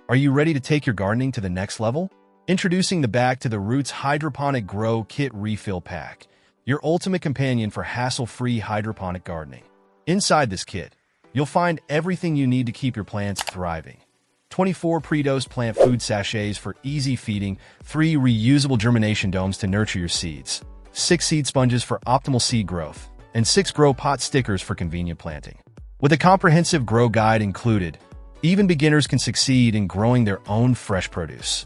Are you ready to take your gardening to the next level? Introducing the Back to the Roots Hydroponic Grow Kit Refill Pack, your ultimate companion for hassle-free hydroponic gardening. Inside this kit, you'll find everything you need to keep your plants thriving. 24 pre-dosed plant food sachets for easy feeding, 3 reusable germination domes to nurture your seeds, 6 seed sponges for optimal seed growth, and 6 grow pot stickers for convenient planting. With a comprehensive grow guide included, even beginners can succeed in growing their own fresh produce.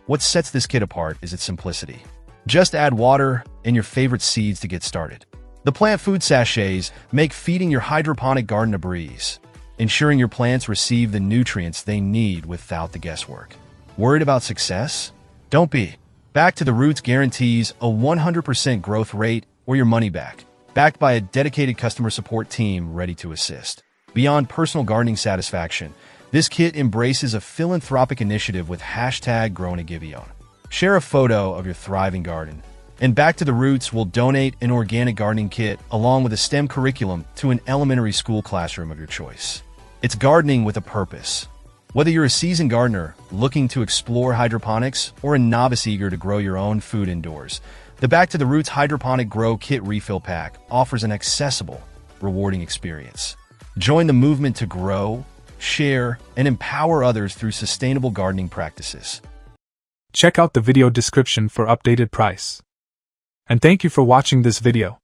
What sets this kit apart is its simplicity. Just add water and your favorite seeds to get started. The plant food sachets make feeding your hydroponic garden a breeze, ensuring your plants receive the nutrients they need without the guesswork. Worried about success? Don't be. Back to the Roots guarantees a 100% growth rate or your money back, backed by a dedicated customer support team ready to assist. Beyond personal gardening satisfaction, this kit embraces a philanthropic initiative with #GrowingAGiveon. Share a photo of your thriving garden, and Back to the Roots will donate an organic gardening kit along with a STEM curriculum to an elementary school classroom of your choice. It's gardening with a purpose. Whether you're a seasoned gardener looking to explore hydroponics or a novice eager to grow your own food indoors, the Back to the Roots Hydroponic Grow Kit Refill Pack offers an accessible, rewarding experience. Join the movement to grow, share, and empower others through sustainable gardening practices. Check out the video description for updated price. And thank you for watching this video.